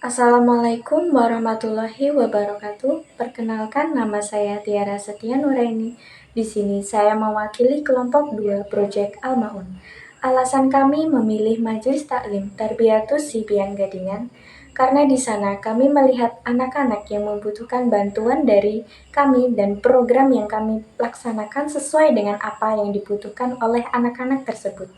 Assalamualaikum warahmatullahi wabarakatuh. Perkenalkan, nama saya Tiara Setia Nuraini. Di sini saya mewakili kelompok 2 Project Al-Maun. Alasan kami memilih Majelis Taklim Tarbiyatus Sibyan Gadingan karena di sana kami melihat anak-anak yang membutuhkan bantuan dari kami dan program yang kami laksanakan sesuai dengan apa yang dibutuhkan oleh anak-anak tersebut.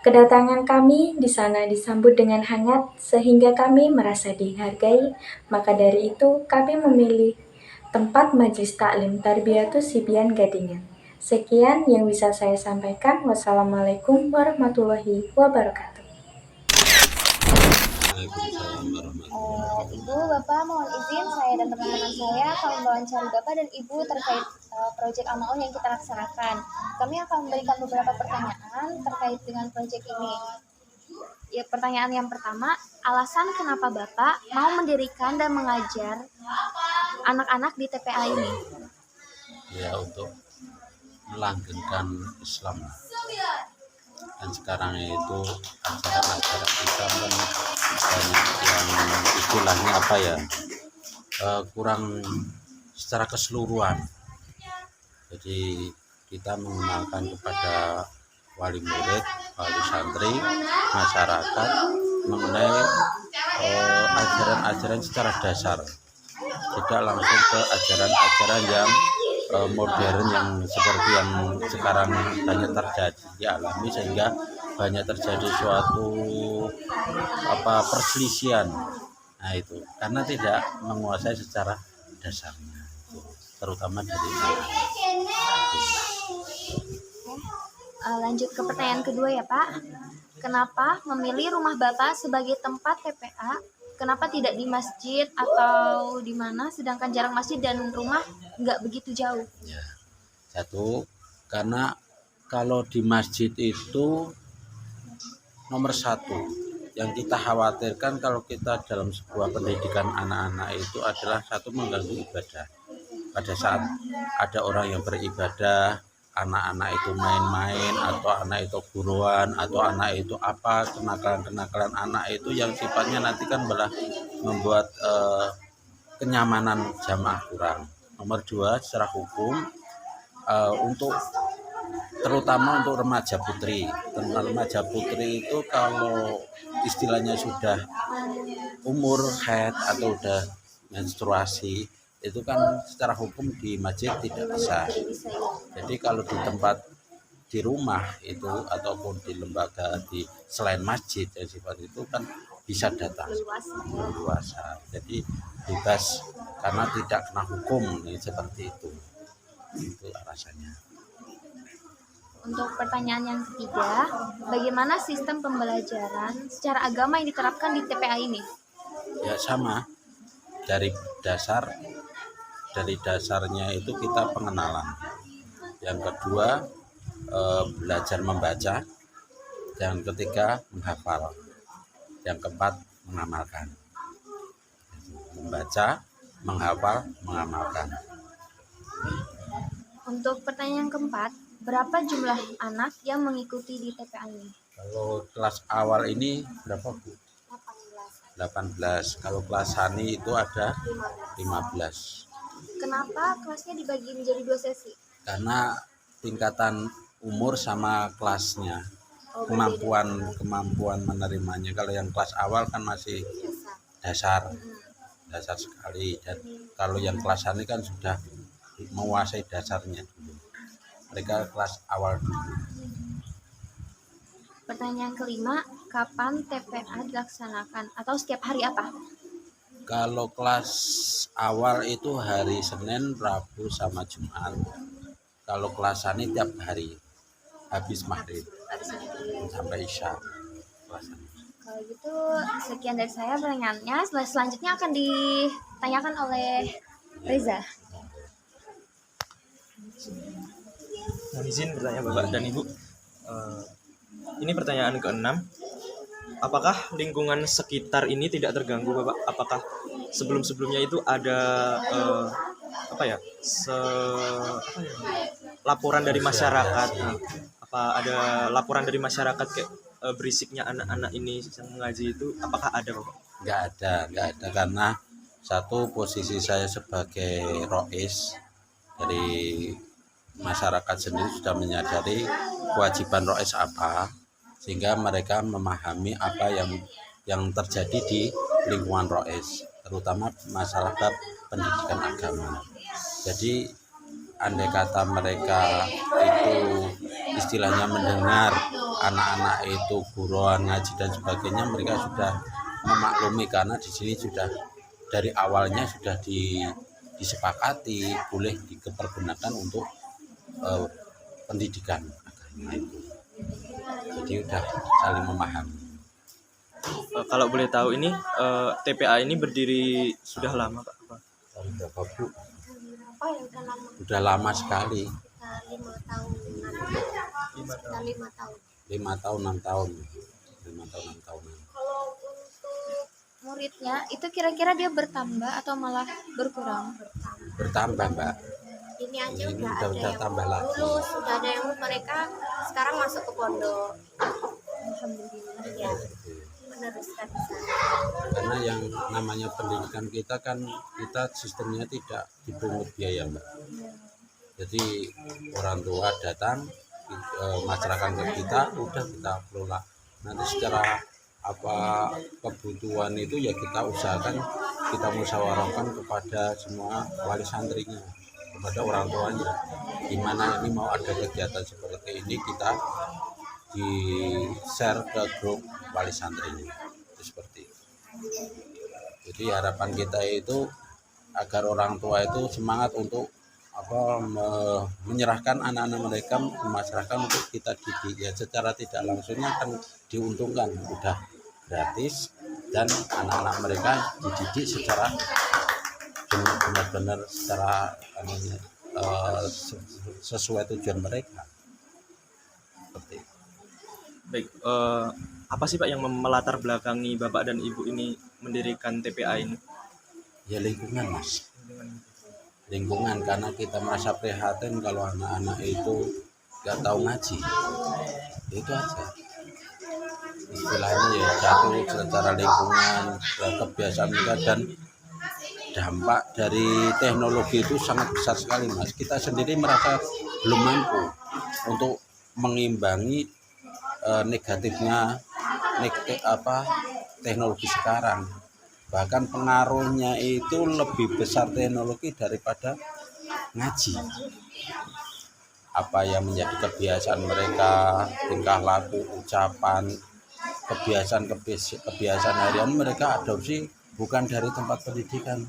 Kedatangan kami di sana disambut dengan hangat sehingga kami merasa dihargai. Maka dari itu kami memilih tempat Majelis Taklim Tarbiyatus Sibyan Gadingan. Sekian yang bisa saya sampaikan. Wassalamualaikum warahmatullahi wabarakatuh. Waalaikumsalam warahmatullahi Ibu, Bapak, mohon izin saya dan teman-teman saya akan mewawancari Bapak dan Ibu terkait proyek Al-Maun yang kita laksanakan. Kami akan memberikan beberapa pertanyaan terkait dengan proyek ini. Ya, pertanyaan yang pertama, alasan kenapa Bapak mau mendirikan dan mengajar anak-anak di TPA ini? Ya, untuk melanggengkan Islam. Dan sekarang itu ajaran-ajaran Islam kan banyak yang istilahnya apa ya, kurang secara keseluruhan. Jadi kita mengenalkan kepada wali murid, wali santri, masyarakat mengenai ajaran-ajaran secara dasar, tidak langsung ke ajaran-ajaran yang modern yang seperti yang sekarang banyak terjadi dialami, sehingga banyak terjadi suatu perselisihan. Nah itu karena tidak menguasai secara dasarnya, terutama dari Lanjut ke pertanyaan kedua ya Pak. Kenapa memilih rumah Bapak sebagai tempat TPA? Kenapa tidak di masjid atau di mana? Sedangkan jarak masjid dan rumah nggak begitu jauh. ya. Satu, karena kalau di masjid itu nomor satu yang kita khawatirkan kalau kita dalam sebuah pendidikan anak-anak itu adalah satu, mengganggu ibadah. Pada saat ada orang yang beribadah, anak-anak itu main-main, atau anak itu buruan, atau anak itu kenakalan-kenakalan anak itu yang sifatnya nanti kan malah membuat kenyamanan jamaah kurang. Nomor dua, secara hukum untuk terutama untuk remaja putri. Remaja putri itu kalau istilahnya sudah umur haid atau udah menstruasi, itu kan secara hukum di masjid tidak bisa. Jadi kalau di tempat di rumah itu ataupun di lembaga di selain masjid yang sifat itu kan bisa datang leluasa. Jadi bebas karena tidak kena hukum seperti itu. Itu alasannya. Untuk pertanyaan yang ketiga, bagaimana sistem pembelajaran secara agama yang diterapkan di TPA ini? Ya sama, dari dasarnya itu kita pengenalan. Yang kedua belajar membaca. Yang ketiga menghafal. Yang keempat mengamalkan. Membaca, menghafal, mengamalkan. Untuk pertanyaan yang keempat, berapa jumlah anak yang mengikuti di TPA ini? Kalau kelas awal ini berapa Bu? 18. Kalau kelas Hani itu ada 15. Kenapa kelasnya dibagi menjadi 2 sesi? Karena tingkatan umur sama kelasnya, kemampuan menerimanya. Kalau yang kelas awal kan masih dasar sekali, dan kalau yang kelas Hani kan sudah menguasai dasarnya dulu. Mereka kelas awal dulu. Pertanyaan kelima, kapan TPA dilaksanakan atau setiap hari apa? Kalau kelas awal itu hari Senin, Rabu, sama Jumat. Kalau kelas Hani tiap hari habis maghrib sampai Isya. Kalau gitu sekian dari saya pertanyaannya. Selanjutnya akan ditanyakan oleh Reza. Mohon izin bertanya Bapak dan Ibu. Ini pertanyaan ke-6. Apakah lingkungan sekitar ini tidak terganggu Bapak? Apakah sebelum-sebelumnya itu ada laporan dari masyarakat? Apa ada laporan dari masyarakat kayak berisiknya anak-anak ini yang mengaji itu, apakah ada Bapak? Nggak ada karena satu, posisi saya sebagai rois dari masyarakat sendiri sudah menyadari kewajiban rois apa, sehingga mereka memahami apa yang terjadi di lingkungan rois, terutama masalah bab pendidikan agama. Jadi andai kata mereka itu istilahnya mendengar anak-anak itu guruan ngaji dan sebagainya, mereka sudah memaklumi karena di sini sudah dari awalnya sudah disepakati boleh dipergunakan untuk pendidikan agama itu. Jadi sudah saling memahami. Kalau boleh tahu ini TPA ini berdiri sudah lama Pak? Tahun berapa Bu? Oh ya udah lama, Sudah lama sekali. 5 tahun, 5 tahun. 5 tahun 6 tahun. 5 tahun 6 tahun. Kalau untuk muridnya itu kira-kira dia bertambah atau malah berkurang? Bertambah Mbak. Ini aja Ini udah udah ada yang tambah lagi. lulus, sudah ada yang mereka sekarang masuk ke pondok. Alhamdulillah ya, meneruskan di sana. Karena yang namanya pendidikan kita kan, kita sistemnya tidak dipungut biaya Mbak. Jadi orang tua datang, masyarakat ke kita, udah kita kelola. Nanti secara apa kebutuhan itu ya kita usahakan, kita musyawarahkan kepada semua wali santrinya, kepada orang tuanya, gimana ini mau ada kegiatan seperti ini, kita di share ke grup wali santrinya. Itu seperti itu. Jadi harapan kita itu agar orang tua itu semangat untuk menyerahkan anak-anak mereka ke masyarakat untuk kita didik, ya secara tidak langsungnya akan diuntungkan, udah gratis dan anak-anak mereka dididik secara benar-benar secara sesuai tujuan mereka. Seperti itu. Baik, apa sih Pak yang melatar belakangi Bapak dan Ibu ini mendirikan TPA ini? Ya lingkungan Mas, lingkungan, karena kita merasa prihatin kalau anak-anak itu nggak tahu ngaji, itu aja istilahnya, ya jatuh secara lingkungan, kebiasaan mereka, dan dampak dari teknologi itu sangat besar sekali Mas. Kita sendiri merasa belum mampu untuk mengimbangi negatifnya teknologi sekarang. Bahkan pengaruhnya itu lebih besar teknologi daripada ngaji. Apa yang menjadi kebiasaan mereka, tingkah laku, ucapan, kebiasaan harian mereka adopsi bukan dari tempat pendidikan,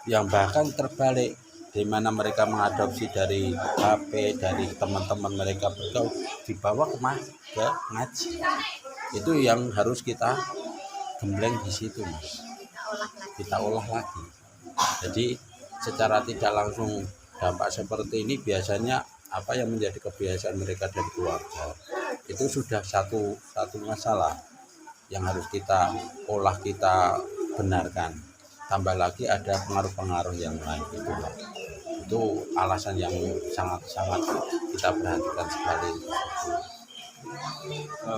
yang bahkan terbalik, di mana mereka mengadopsi dari HP, dari teman-teman mereka bergaul, dibawa ke ngaji. Itu yang harus kita gembleng di situ Mas, kita olah lagi. Jadi secara tidak langsung dampak seperti ini biasanya apa yang menjadi kebiasaan mereka dari keluarga itu sudah satu masalah yang harus kita olah, kita benarkan. Tambah lagi ada pengaruh-pengaruh yang lain, itu alasan yang sangat-sangat kita perhatikan sekali.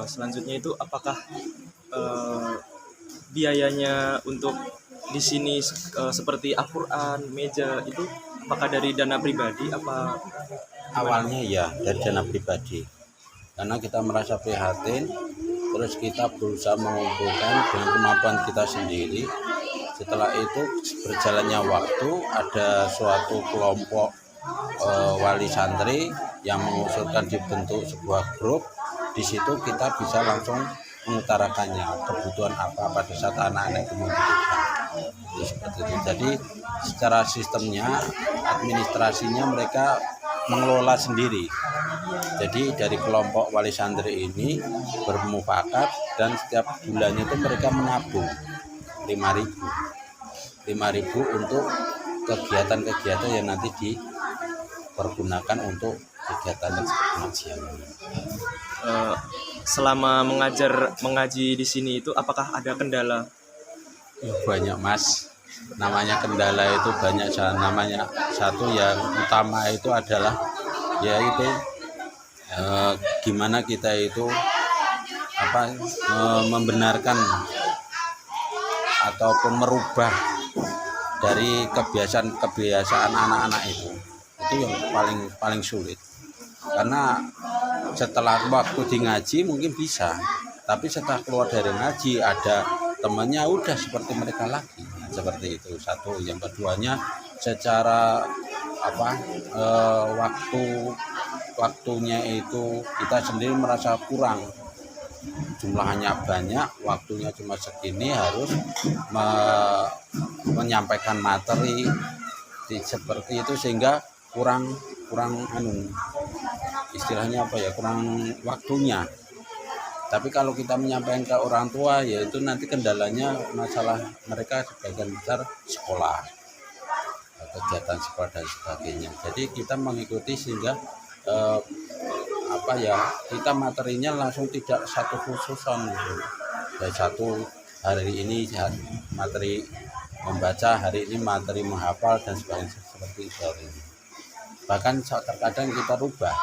Selanjutnya itu apakah biayanya untuk di sini seperti Al-Quran, meja itu apakah dari dana pribadi apa? Awalnya ya dari dana pribadi, karena kita merasa prihatin, terus kita berusaha mengumpulkan dengan kemampuan kita sendiri. Setelah itu berjalannya waktu, ada suatu kelompok wali santri yang mengusulkan dibentuk sebuah grup. Di situ kita bisa langsung mengutarakannya, kebutuhan apa pada saat anak-anak itu membutuhkan. Seperti itu. Jadi secara sistemnya, administrasinya mereka mengelola sendiri. Jadi dari kelompok wali santri ini bermufakat dan setiap bulannya itu mereka menabung 5.000 untuk kegiatan-kegiatan yang nanti dipergunakan untuk kegiatan pengajian. Selama mengaji di sini itu apakah ada kendala? Banyak Mas, namanya kendala itu banyak. Namanya satu yang utama itu adalah yaitu gimana kita itu membenarkan ataupun merubah dari kebiasaan anak-anak itu yang paling sulit. Karena setelah waktu di ngaji mungkin bisa, tapi setelah keluar dari ngaji ada temannya udah seperti mereka lagi. Seperti itu satu. Yang keduanya secara waktunya itu kita sendiri merasa kurang, jumlahnya banyak, waktunya cuma segini, harus menyampaikan materi seperti itu sehingga kurang istilahnya kurang waktunya. Tapi kalau kita menyampaikan ke orang tua, yaitu nanti kendalanya masalah mereka sebagian besar sekolah, kegiatan sekolah dan sebagainya. Jadi kita mengikuti sehingga kita materinya langsung tidak satu khususan gitu. Ya, satu hari ini materi membaca, hari ini materi menghafal dan sebagainya, seperti itu. Bahkan terkadang kita rubah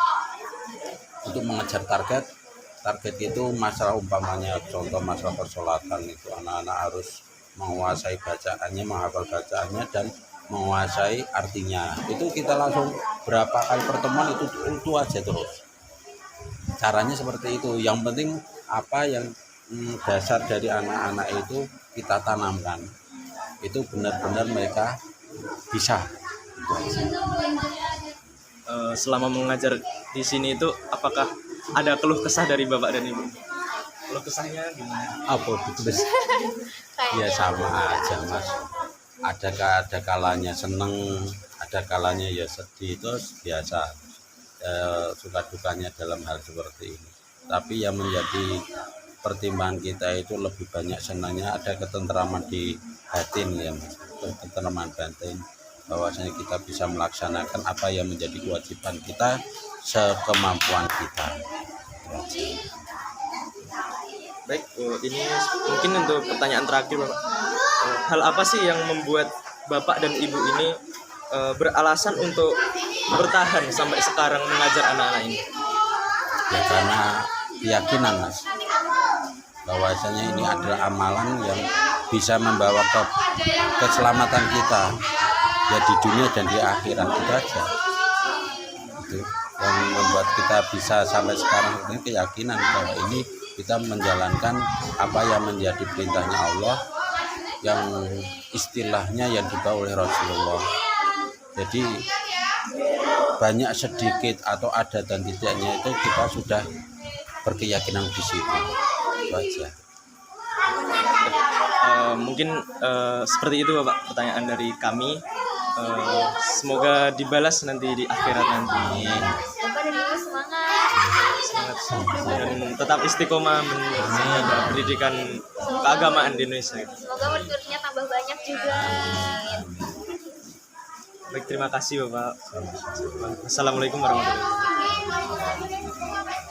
untuk mengejar target itu masalah, umpamanya contoh masalah persolatan itu anak-anak harus menguasai bacaannya, menghafal bacaannya dan menguasai artinya. Itu kita langsung berapa kali pertemuan itu aja terus. Caranya seperti itu. Yang penting apa yang dasar dari anak-anak itu kita tanamkan. Itu benar-benar mereka bisa. Selama mengajar di sini itu apakah ada keluh kesah dari Bapak dan Ibu? Keluh kesahnya gimana? Apa betul? Ya sama aja Mas. Ada kalanya seneng, ada kalanya ya sedih, itu biasa. Suka dukanya dalam hal seperti ini. Tapi yang menjadi pertimbangan kita itu lebih banyak senangnya, ada ketentraman di batin ya Mas. Ketentraman batin, bahwasanya kita bisa melaksanakan apa yang menjadi kewajiban kita sekemampuan kita. Baik, ini mungkin untuk pertanyaan terakhir Bapak. Hal apa sih yang membuat Bapak dan Ibu ini beralasan untuk bertahan sampai sekarang mengajar anak-anak ini? Ya karena keyakinan Mas, bahwasanya ini adalah amalan yang bisa membawa ke keselamatan kita ya di dunia dan di akhirat. Itu aja itu yang membuat kita bisa sampai sekarang, ini keyakinan bahwa ini kita menjalankan apa yang menjadi perintahnya Allah, yang istilahnya yang dibawa oleh Rasulullah. Jadi banyak sedikit atau ada dan tidaknya itu kita sudah berkeyakinan di situ. Itu aja. Mungkin seperti itu Bapak pertanyaan dari kami. Semoga dibalas nanti di akhirat nanti. Bapak dan Ibu semangat. Dan tetap istiqomah menjaga pendidikan keagamaan di Indonesia. Semoga murid-muridnya tambah banyak juga. Baik, terima kasih Bapak. Assalamualaikum warahmatullahi wabarakatuh.